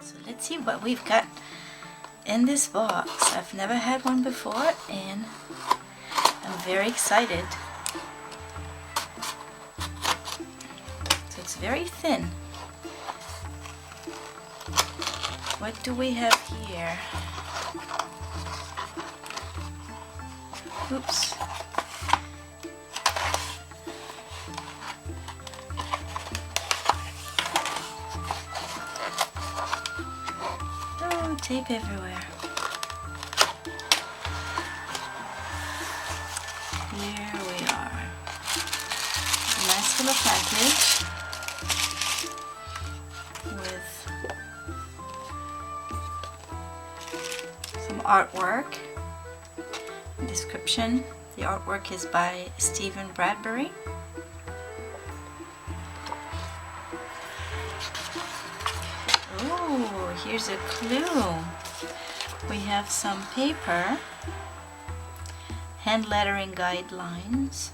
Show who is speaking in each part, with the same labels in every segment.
Speaker 1: So let's see what we've got in this box. I've never had one before and I'm very excited. So it's very thin. What do we have here? Oops. Oh, tape everywhere. Here we are. A nice little package with some artwork. Description. The artwork is by Stephen Bradbury. Oh, here's a clue. We have some paper, hand lettering guidelines,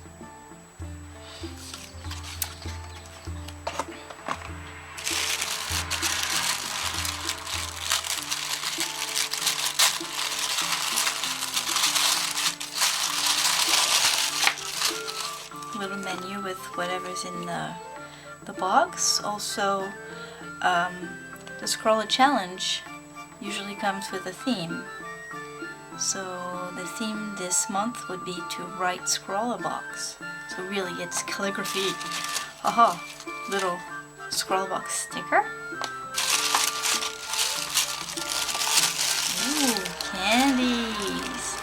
Speaker 1: little menu with whatever's in the box. Also, the Scrawlrbox Challenge usually comes with a theme. So the theme this month would be to write Scrawlrbox. So really it's calligraphy. Haha, little Scrawlrbox sticker. Ooh, candies.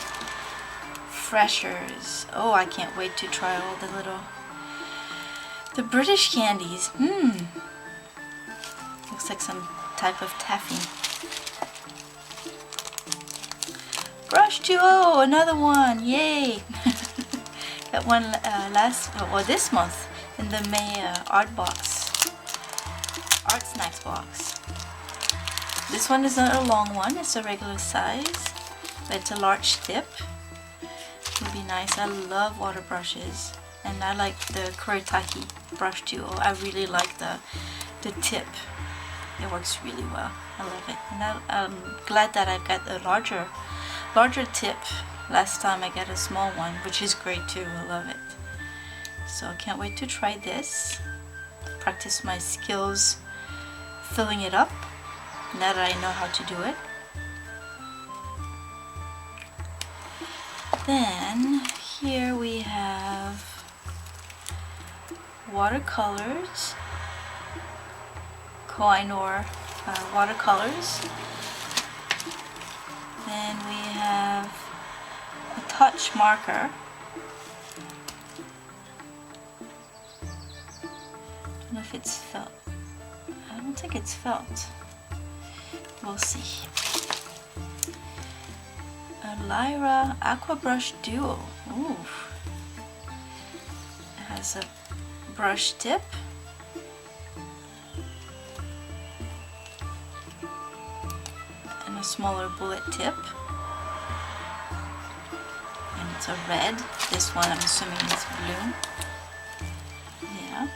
Speaker 1: Freshers. Oh, I can't wait to try all the British candies. Looks like some type of taffy. Brush Duo, another one, yay! Got one this month in the May art snacks box. This one is not a long one, it's a regular size, but it's a large tip. Would be nice. I love water brushes, and I like the koh-i-noor brush duo. I really like the tip. It works really well. I love it, and I'm glad that I've got a larger tip. Last time I got a small one, which is great too. I love it. So I can't wait to try this. Practice my skills filling it up now that I know how to do it. Then here we have watercolors, koh-i-noor watercolors. Then we have a touch marker. I don't know if it's felt. I don't think it's felt. We'll see. A Lyra Aqua Brush Duo. Ooh. It has a brush tip. And a smaller bullet tip. And it's a red. This one I'm assuming is blue. Yeah.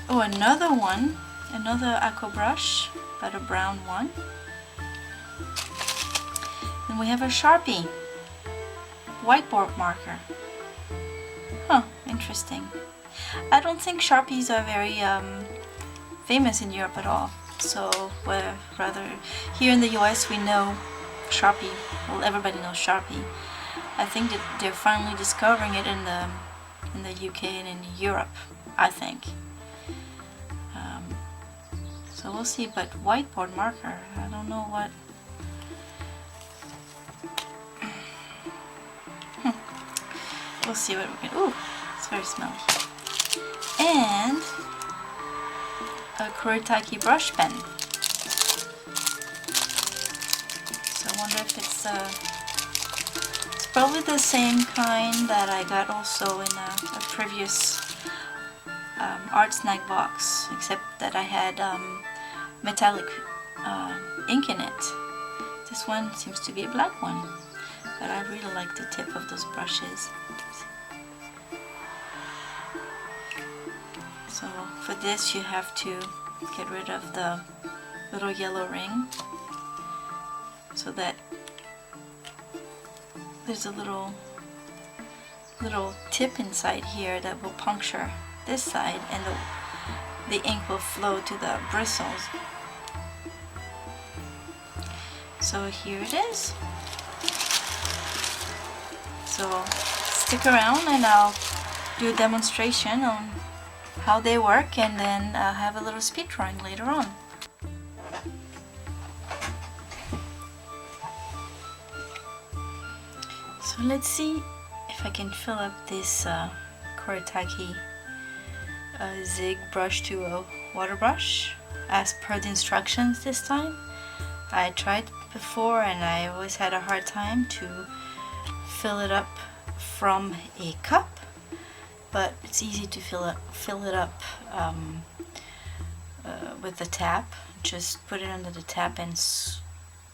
Speaker 1: Oh, another one. Another aqua brush, but a brown one. Then we have a Sharpie Whiteboard Marker. Huh, interesting. I don't think Sharpies are very famous in Europe at all. So, rather, here in the US we know Sharpie. Well, everybody knows Sharpie. I think that they're finally discovering it in the UK and in Europe, I think. So we'll see, but whiteboard marker, I don't know what. We'll see what we can. Ooh, it's very smelly. And a koh-i-noor brush pen. So I wonder if it's probably the same kind that I got also in a previous art snack box, except that I had metallic ink in it. This one seems to be a black one, but I really like the tip of those brushes. So for this you have to get rid of the little yellow ring, so that there's a little tip inside here that will puncture this side, and the ink will flow to the bristles. So here it is. So stick around and I'll do a demonstration on how they work, and then I'll have a little speed drawing later on. So let's see if I can fill up this Scrawlrbox Zig Brush Duo water brush as per the instructions this time. I tried before and I always had a hard time to fill it up from a cup, but it's easy to fill it up with the tap. Just put it under the tap and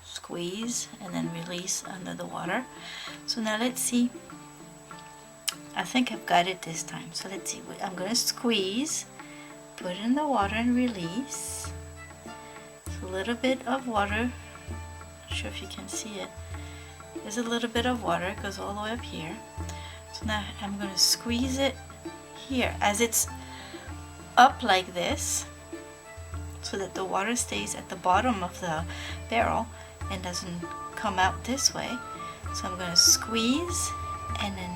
Speaker 1: squeeze and then release under the water. So now let's see. I think I've got it this time. So let's see. I'm going to squeeze, put it in the water and release. It's a little bit of water. Not sure if you can see it. There's a little bit of water. It goes all the way up here. So now I'm going to squeeze it here as it's up like this, so that the water stays at the bottom of the barrel and doesn't come out this way. So I'm going to squeeze and then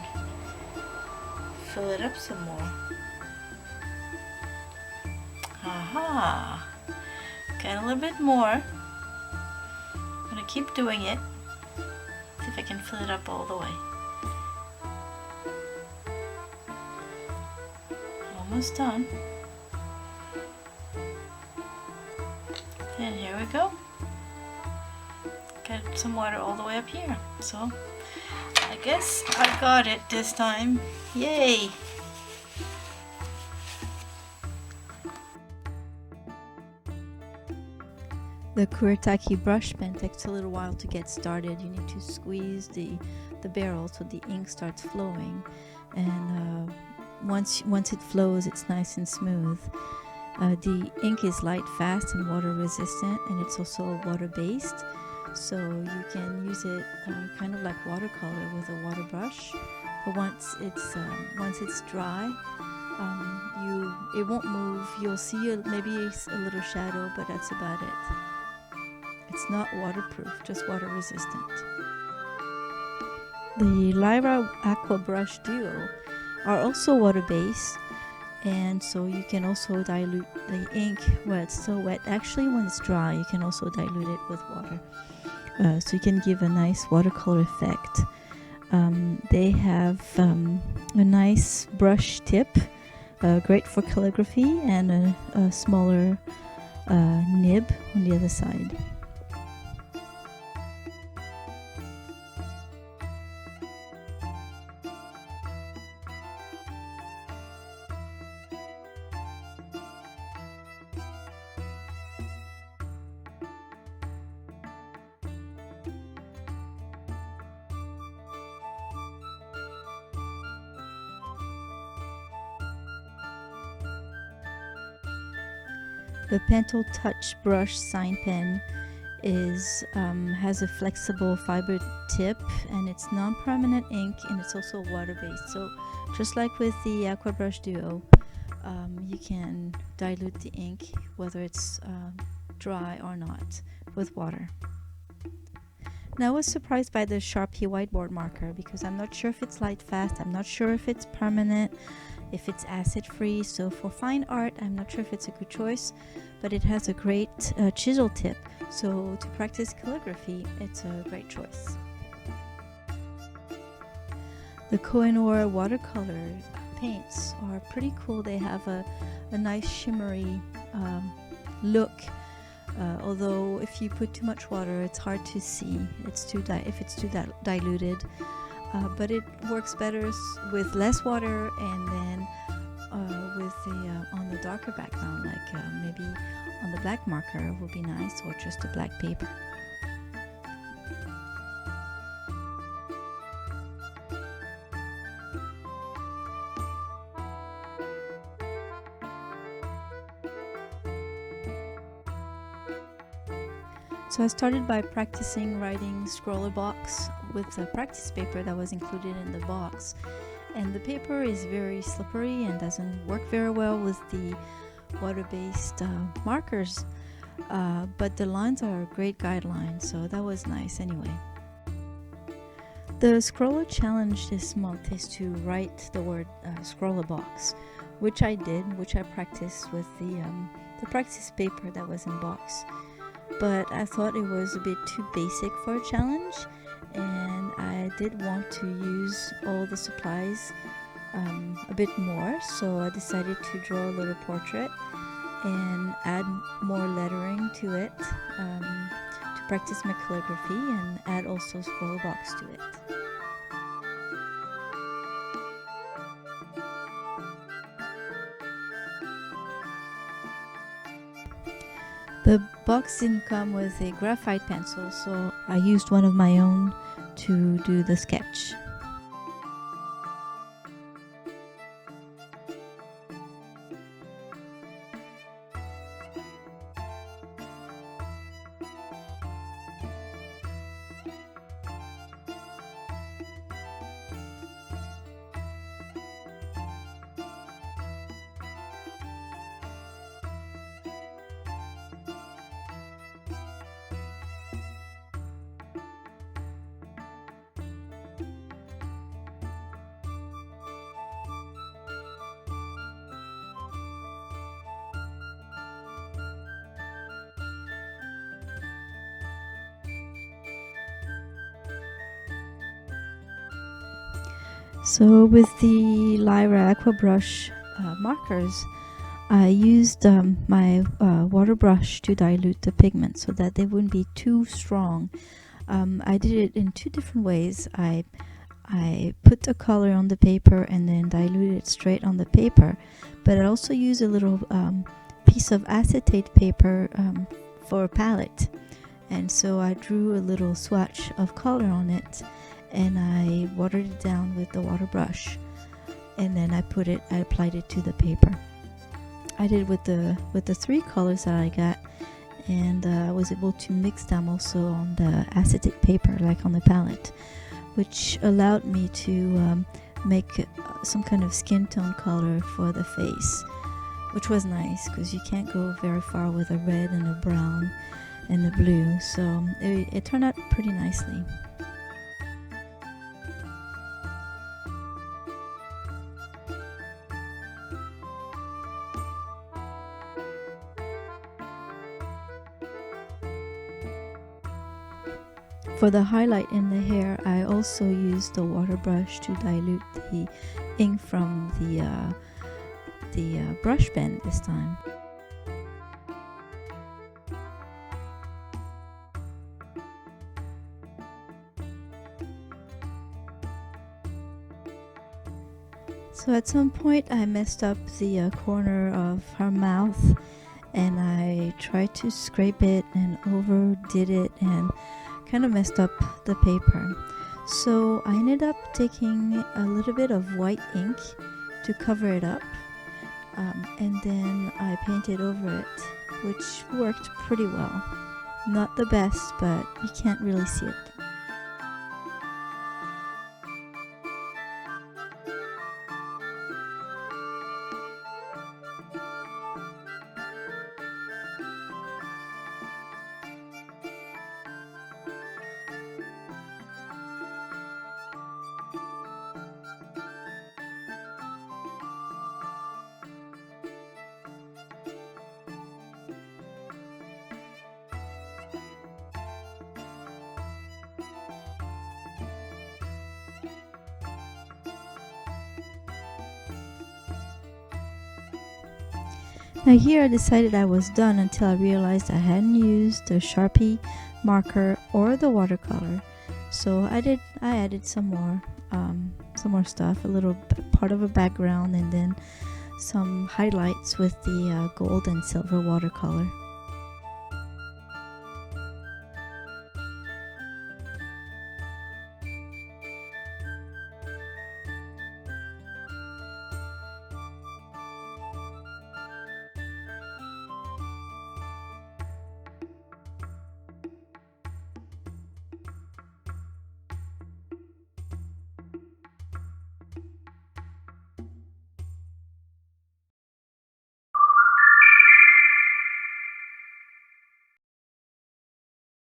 Speaker 1: fill it up some more. Aha! Got a little bit more. I'm going to keep doing it. See if I can fill it up all the way. Almost done. And here we go. Got some water all the way up here. So I guess I got it this time. Yay! The Scrawlrbox brush pen takes a little while to get started. You need to squeeze the barrel so the ink starts flowing, and once it flows, it's nice and smooth. The ink is light, fast, and water resistant, and it's also water based, so you can use it kind of like watercolor with a water brush. But once it's dry, it won't move. You'll see maybe a little shadow, but that's about it. It's not waterproof, just water resistant. The Lyra Aqua Brush Duo are also water based, and so you can also dilute the ink where it's still wet. Actually, when it's dry, you can also dilute it with water, so you can give a nice watercolor effect. They have a nice brush tip, great for calligraphy, and a smaller nib on the other side. The Pentel Touch Brush Sign Pen has a flexible fiber tip, and it's non-permanent ink, and it's also water-based. So just like with the Aqua Brush Duo, you can dilute the ink, whether it's dry or not, with water. Now I was surprised by the Sharpie Whiteboard Marker, because I'm not sure if it's light fast, I'm not sure if it's permanent, if it's acid free. So for fine art, I'm not sure if it's a good choice, but it has a great chisel tip, so to practice calligraphy, it's a great choice. The koh-i-noor watercolor paints are pretty cool. They have a nice shimmery look, although if you put too much water, it's hard to see. If it's too diluted. But it works better with less water, and then on the darker background, like maybe on the black marker will be nice, or just a black paper. So I started by practicing writing Scrawlrbox with the practice paper that was included in the box. And the paper is very slippery and doesn't work very well with the water-based markers. But the lines are a great guideline, so that was nice anyway. The Scrawler challenge this month is to write the word Scrawlrbox, which I did, which I practiced with the practice paper that was in box. But I thought it was a bit too basic for a challenge, and I did want to use all the supplies a bit more, so I decided to draw a little portrait and add more lettering to it to practice my calligraphy, and add also Scrawlrbox to it. The box didn't come with a graphite pencil, so I used one of my own to do the sketch. So with the Lyra Aqua Brush markers, I used my water brush to dilute the pigment so that they wouldn't be too strong. I did it in two different ways. I put the color on the paper and then diluted it straight on the paper, but I also used a little piece of acetate paper for a palette, and so I drew a little swatch of color on it, and I watered it down with the water brush, and then I applied it to the paper. I did with the three colors that I got, and I was able to mix them also on the acetate paper, like on the palette, which allowed me to make some kind of skin tone color for the face, which was nice because you can't go very far with a red and a brown and a blue, so it turned out pretty nicely. For the highlight in the hair, I also used the water brush to dilute the ink from the brush pen this time. So at some point I messed up the corner of her mouth, and I tried to scrape it and overdid it and kind of messed up the paper. So I ended up taking a little bit of white ink to cover it up, and then I painted over it, which worked pretty well. Not the best, but you can't really see it. Now here I decided I was done until I realized I hadn't used the Sharpie marker or the watercolor. So I added some more stuff, a little part of a background, and then some highlights with the gold and silver watercolor.